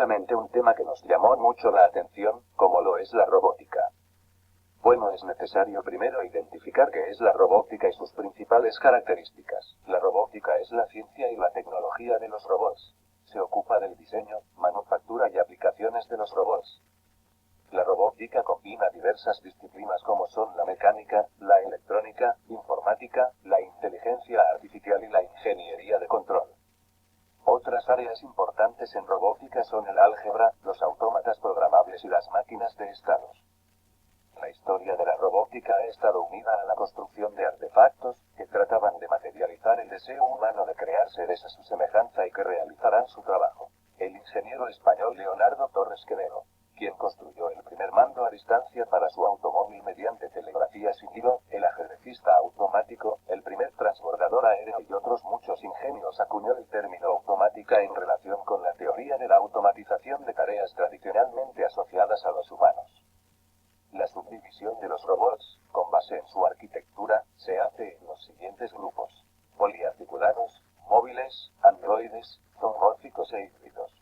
específicamente un tema que nos llamó mucho la atención, como lo es la robótica. Bueno, es necesario primero identificar qué es la robótica y sus principales características. La robótica es la ciencia y la tecnología de los robots. Se ocupa del diseño, manufactura y aplicaciones de los robots. La robótica combina diversas disciplinas como son la mecánica, la electrónica, informática, la inteligencia artificial y la ingeniería de control. Otras áreas importantes en robótica son el álgebra, los autómatas programables y las máquinas de estados. La historia de la robótica ha estado unida a la construcción de artefactos que trataban de materializar el deseo humano de crear seres a su semejanza y que realizarán su trabajo. El ingeniero español Leonardo Torres Quevedo, quien construyó el primer mando a distancia para su automóvil mediante telegrafía sin hilo, el ajedrecista automático, el primer transbordador aéreo y otros muchos ingenios acuñó el término automática en relación con la teoría de la automatización de tareas tradicionalmente asociadas a los humanos. La subdivisión de los robots, con base en su arquitectura, se hace en los siguientes grupos: poliarticulados, móviles, androides, zoomórficos e híbridos.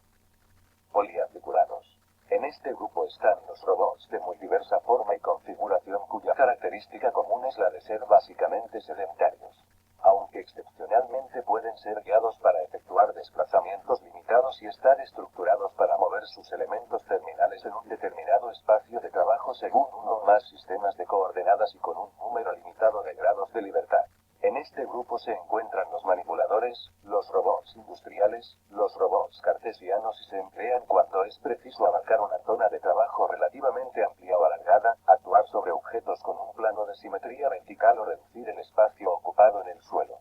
Poliarticulados. En este grupo están los robots de muy diversa forma y configuración cuya característica común es la de ser básicamente sedentarios. Aunque excepcionalmente pueden ser guiados para efectuar desplazamientos limitados y estar estructurados para mover sus elementos terminales en un determinado espacio de trabajo según uno o más sistemas de coordenadas y con un número limitado de grados de libertad. En este grupo se encuentran los manipuladores, los robots industriales, los robots cartesianos y se emplean cuando es preciso abarcar una zona de trabajo relativamente amplia o alargada, actuar sobre objetos con un plano de simetría vertical o reducir el espacio ocupado en el suelo.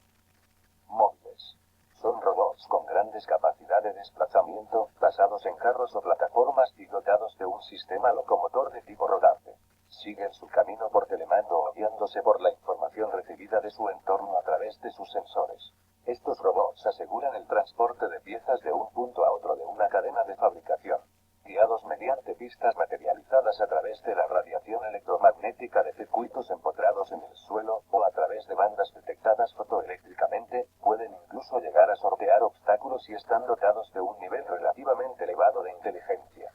Móviles. Son robots con grandes capacidades de desplazamiento, basados en carros o plataformas y dotados de un sistema locomotor de tipo rodante. Siguen su camino por telemando o guiándose por la información recibida de su entorno a través de sus sensores. Estos robots aseguran el transporte de piezas de un punto a otro de una cadena de fabricación, guiados mediante pistas materializadas a través de la radiación electromagnética de circuitos empotrados en el suelo o a través de bandas detectadas fotoeléctricamente, pueden incluso llegar a sortear obstáculos y están dotados de un nivel relativamente elevado de inteligencia.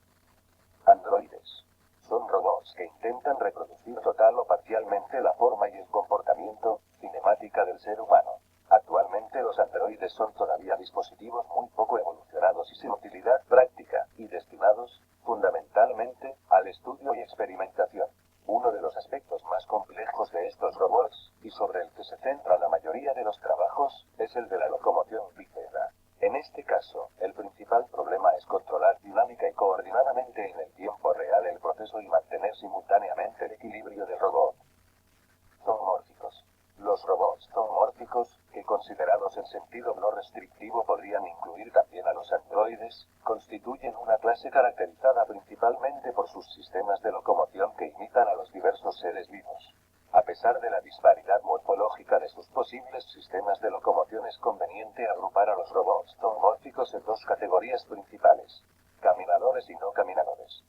Androides. Son robots que intentan reproducir total o parcialmente la forma y el comportamiento cinemática del ser humano. Actualmente los androides son todavía dispositivos muy poco evolucionados y sin utilidad práctica, y destinados, fundamentalmente, al estudio y experimentación. Uno de los aspectos más complejos de estos robots, y sobre el que se centra la mayoría de los trabajos, es el de la locomoción bípeda. En este caso, el principal problema es controlar dinámica y coordinadamente en el tiempo real el proceso y mantener simultáneamente el equilibrio del robot. Zoomórficos. Los robots zoomórficos, que considerados en sentido no restrictivo podrían incluir también a los androides, constituyen una clase caracterizada principalmente por sus sistemas de locomoción que imitan a los diversos seres vivos. A pesar de la disparidad morfológica de sus posibles sistemas de locomoción, es conveniente agrupar a los robots zoomórficos en dos categorías principales: caminadores y no caminadores.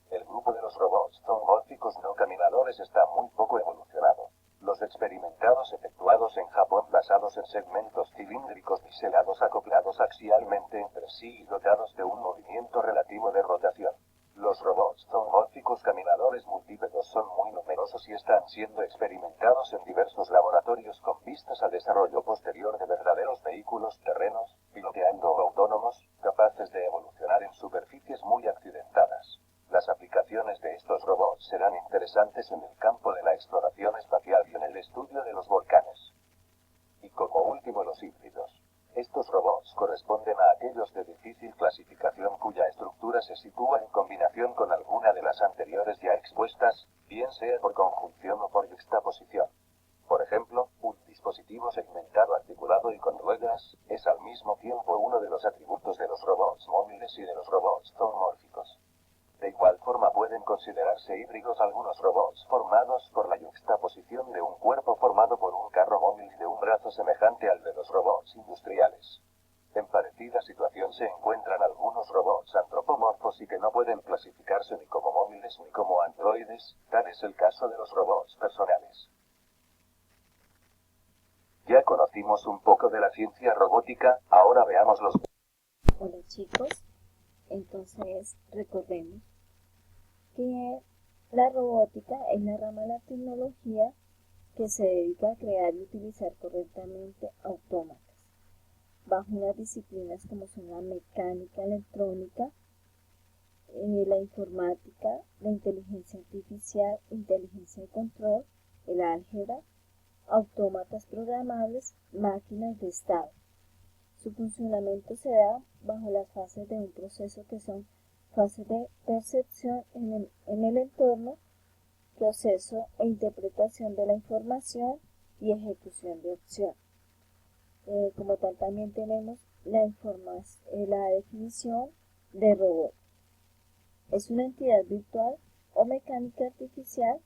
El grupo de los robots zoomórficos no caminadores está muy poco evolucionado. Los experimentados efectuados en Japón, basados en segmentos cilíndricos biselados acoplados axialmente entre sí y dotados de un movimiento relativo de rotación. Los robots zoomórficos caminadores multípedos son muy numerosos y están siendo experimentados en diversos laboratorios con vistas al desarrollo posterior de verdaderos vehículos terrenos, piloteando o autónomos, capaces de evolucionar en superficies muy accidentadas. Las aplicaciones de estos robots serán interesantes en el campo de la exploración espacial y en el estudio de los volcanes. Y como último, los híbridos. Estos robots corresponden a aquellos de difícil clasificación cuya estructura se sitúa en combinación con alguna de las anteriores ya expuestas, bien sea por conjunción o por yuxtaposición. Por ejemplo, un dispositivo segmentado, articulado y con ruedas, es al mismo tiempo uno de los atributos de los robots móviles y de los robots zoomórficos. De igual forma pueden considerarse híbridos algunos robots formados por la yuxtaposición de un cuerpo formado por un carro móvil y de un brazo semejante al de los robots industriales. En parecida situación se encuentran algunos robots antropomorfos y que no pueden clasificarse ni como móviles ni como androides, tal es el caso de los robots personales. Ya conocimos un poco de la ciencia robótica, ahora veamos los... Hola chicos, Entonces, recordemos que la robótica es la rama de la tecnología que se dedica a crear y utilizar correctamente autómatas, bajo unas disciplinas como son la mecánica electrónica, la informática, la inteligencia artificial, inteligencia de control, el álgebra, autómatas programables, máquinas de estado. Su funcionamiento se da bajo las fases de un proceso que son fases de percepción en el entorno, proceso e interpretación de la información y ejecución de acción. Como tal también tenemos la definición de robot. Es una entidad virtual o mecánica artificial.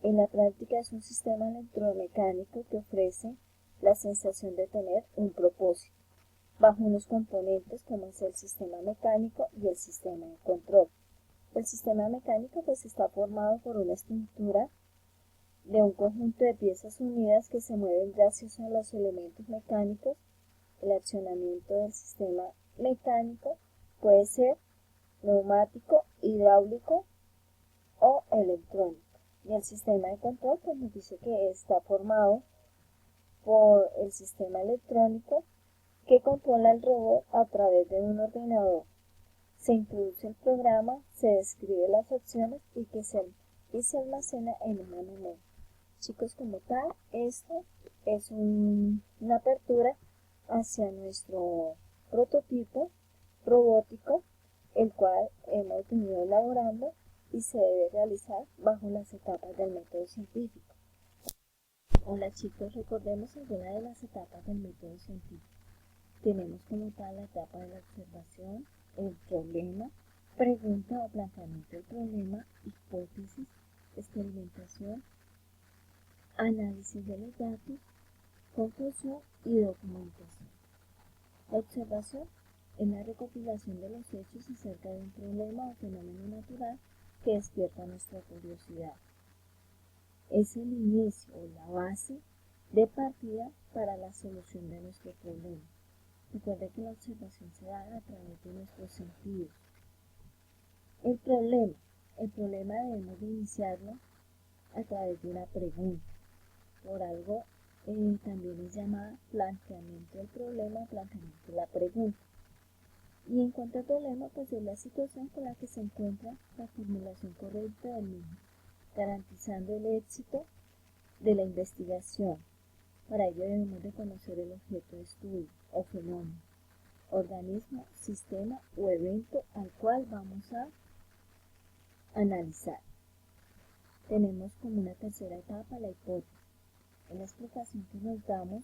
En la práctica es un sistema electromecánico que ofrece la sensación de tener un propósito, bajo unos componentes como es el sistema mecánico y el sistema de control. El sistema mecánico pues está formado por una estructura de un conjunto de piezas unidas que se mueven gracias a los elementos mecánicos. El accionamiento del sistema mecánico puede ser neumático, hidráulico o electrónico. Y el sistema de control pues nos dice que está formado por el sistema electrónico que controla el robot a través de un ordenador. Se introduce el programa, se describe las opciones y se almacena en una memoria. Chicos, como tal, esto es una apertura hacia nuestro prototipo robótico, el cual hemos venido elaborando y se debe realizar bajo las etapas del método científico. Hola chicos, recordemos algunas de las etapas del método científico. Tenemos como tal la etapa de la observación, el problema, pregunta o planteamiento del problema, hipótesis, experimentación, análisis de los datos, conclusión y documentación. La observación es la recopilación de los hechos acerca de un problema o fenómeno natural que despierta nuestra curiosidad. Es el inicio o la base de partida para la solución de nuestro problema. Recuerde que la observación se da a través de nuestros sentidos. El problema debemos de iniciarlo a través de una pregunta. Por algo también es llamada planteamiento del problema, planteamiento de la pregunta. Y en cuanto al problema, pues es la situación con la que se encuentra la formulación correcta del mismo, garantizando el éxito de la investigación. Para ello debemos de conocer el objeto de estudio o fenómeno, organismo, sistema o evento al cual vamos a analizar. Tenemos como una tercera etapa la hipótesis. Es la explicación que nos damos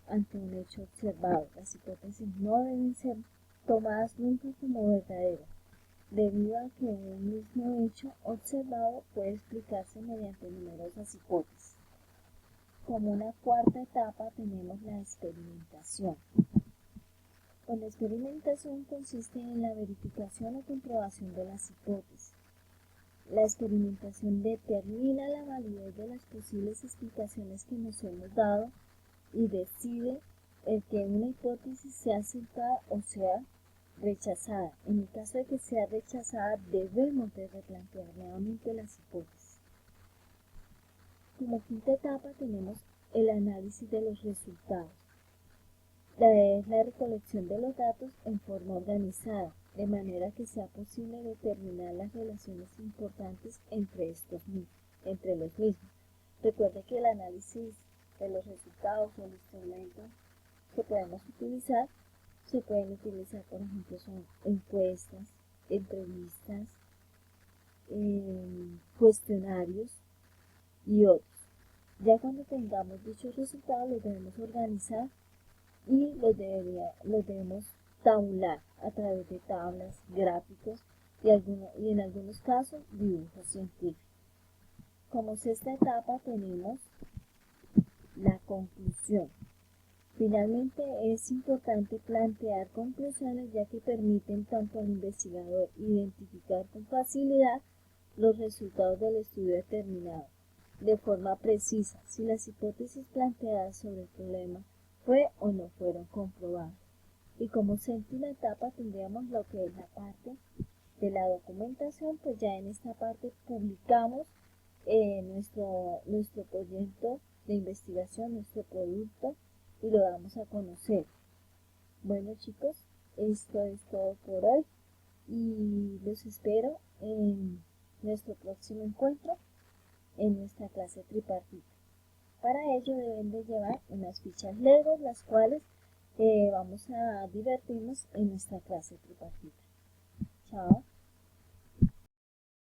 ante un hecho observado. Las hipótesis no deben ser tomadas nunca como verdaderas, debido a que un mismo hecho observado puede explicarse mediante numerosas hipótesis. Como una cuarta etapa tenemos la experimentación. Pues la experimentación consiste en la verificación o comprobación de las hipótesis. La experimentación determina la validez de las posibles explicaciones que nos hemos dado y decide el que una hipótesis sea aceptada o sea rechazada. En el caso de que sea rechazada, debemos de replantear nuevamente las hipótesis. Como quinta etapa tenemos el análisis de los resultados. Es la recolección de los datos en forma organizada, de manera que sea posible determinar las relaciones importantes entre los mismos. Recuerde que el análisis de los resultados o los instrumentos que podemos utilizar se pueden utilizar, por ejemplo, son encuestas, entrevistas, cuestionarios y otros. Ya cuando tengamos dichos resultados los debemos organizar y los debemos tabular a través de tablas, gráficos y en algunos casos dibujos científicos. Como sexta etapa tenemos la conclusión. Finalmente es importante plantear conclusiones ya que permiten tanto al investigador identificar con facilidad los resultados del estudio determinado de forma precisa si las hipótesis planteadas sobre el problema fue o no fueron comprobadas. Y como séptima etapa tendríamos lo que es la parte de la documentación, pues ya en esta parte publicamos nuestro proyecto de investigación, nuestro producto, y lo damos a conocer. Bueno chicos, esto es todo por hoy y los espero en nuestro próximo encuentro en nuestra clase tripartita. Para ello deben de llevar unas fichas Lego, las cuales vamos a divertirnos en nuestra clase tripartita. Chao.